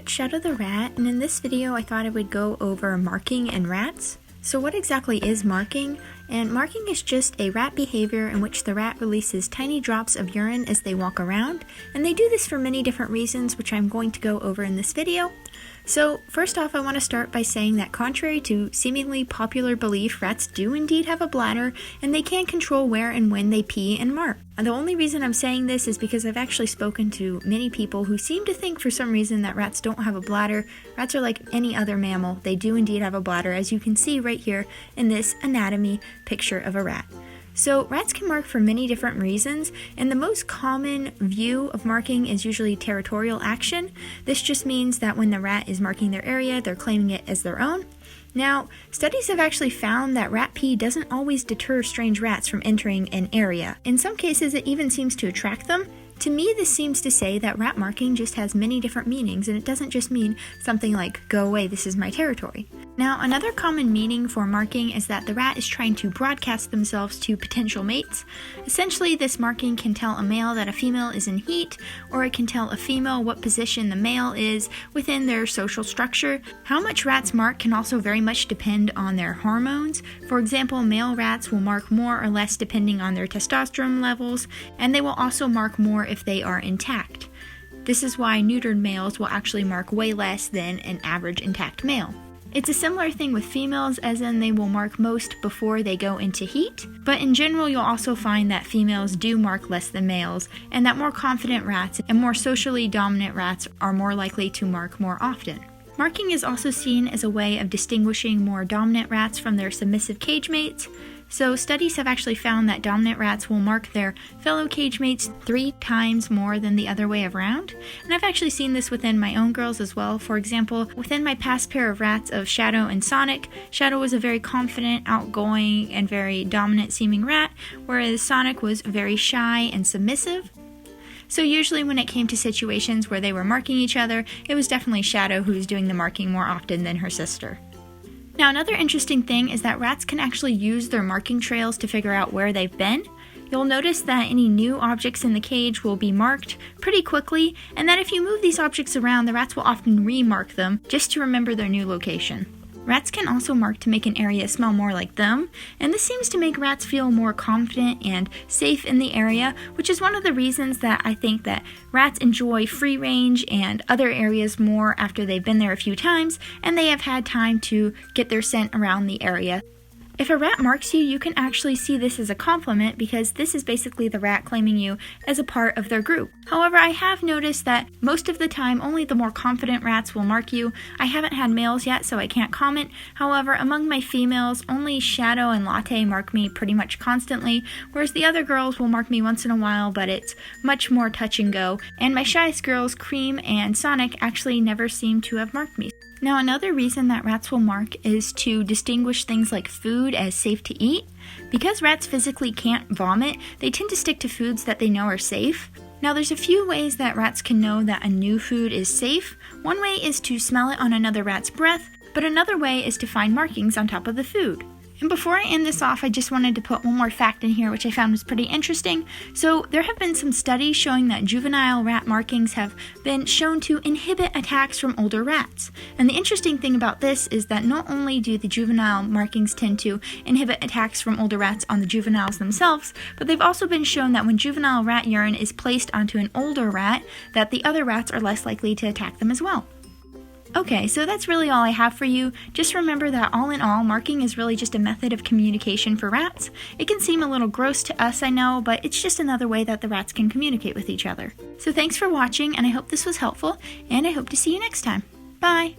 it's Shadow the Rat, and in this video I thought I would go over marking in rats. So what exactly is marking? And marking is just a rat behavior in which the rat releases tiny drops of urine as they walk around, and they do this for many different reasons, which I'm going to go over in this video. So first off, I want to start by saying that contrary to seemingly popular belief, rats do indeed have a bladder, and they can control where and when they pee and mark. And the only reason I'm saying this is because I've actually spoken to many people who seem to think for some reason that rats don't have a bladder. Rats are like any other mammal. They do indeed have a bladder, as you can see right here in this anatomy picture of a rat. So rats can mark for many different reasons, and the most common view of marking is usually territorial action. This just means that when the rat is marking their area, they're claiming it as their own. Now, studies have actually found that rat pee doesn't always deter strange rats from entering an area. In some cases, it even seems to attract them. To me, this seems to say that rat marking just has many different meanings, and it doesn't just mean something like, go away, this is my territory. Now, another common meaning for marking is that the rat is trying to broadcast themselves to potential mates. Essentially, this marking can tell a male that a female is in heat, or it can tell a female what position the male is within their social structure. How much rats mark can also very much depend on their hormones. For example, male rats will mark more or less depending on their testosterone levels, and they will also mark more if they are intact. This is why neutered males will actually mark way less than an average intact male. It's a similar thing with females, as in they will mark most before they go into heat, but in general you'll also find that females do mark less than males, and that more confident rats and more socially dominant rats are more likely to mark more often. Marking is also seen as a way of distinguishing more dominant rats from their submissive cage mates. So studies have actually found that dominant rats will mark their fellow cage mates 3 times more than the other way around. And I've actually seen this within my own girls as well. For example, within my past pair of rats of Shadow and Sonic, Shadow was a very confident, outgoing, and very dominant seeming rat, whereas Sonic was very shy and submissive. So usually when it came to situations where they were marking each other, it was definitely Shadow who was doing the marking more often than her sister. Now, another interesting thing is that rats can actually use their marking trails to figure out where they've been. You'll notice that any new objects in the cage will be marked pretty quickly, and that if you move these objects around, the rats will often remark them just to remember their new location. Rats can also mark to make an area smell more like them, and this seems to make rats feel more confident and safe in the area, which is one of the reasons that I think that rats enjoy free range and other areas more after they've been there a few times and they have had time to get their scent around the area. If a rat marks you, you can actually see this as a compliment because this is basically the rat claiming you as a part of their group. However, I have noticed that most of the time only the more confident rats will mark you. I haven't had males yet, so I can't comment. However, among my females, only Shadow and Latte mark me pretty much constantly, whereas the other girls will mark me once in a while, but it's much more touch and go. And my shyest girls, Cream and Sonic, actually never seem to have marked me. Now, another reason that rats will mark is to distinguish things like food as safe to eat. Because rats physically can't vomit, they tend to stick to foods that they know are safe. Now, there's a few ways that rats can know that a new food is safe. One way is to smell it on another rat's breath, but another way is to find markings on top of the food. And before I end this off, I just wanted to put one more fact in here, which I found was pretty interesting. So there have been some studies showing that juvenile rat markings have been shown to inhibit attacks from older rats. And the interesting thing about this is that not only do the juvenile markings tend to inhibit attacks from older rats on the juveniles themselves, but they've also been shown that when juvenile rat urine is placed onto an older rat, that the other rats are less likely to attack them as well. Okay, so that's really all I have for you. Just remember that all in all, marking is really just a method of communication for rats. It can seem a little gross to us, I know, but it's just another way that the rats can communicate with each other. So thanks for watching, and I hope this was helpful, and I hope to see you next time. Bye!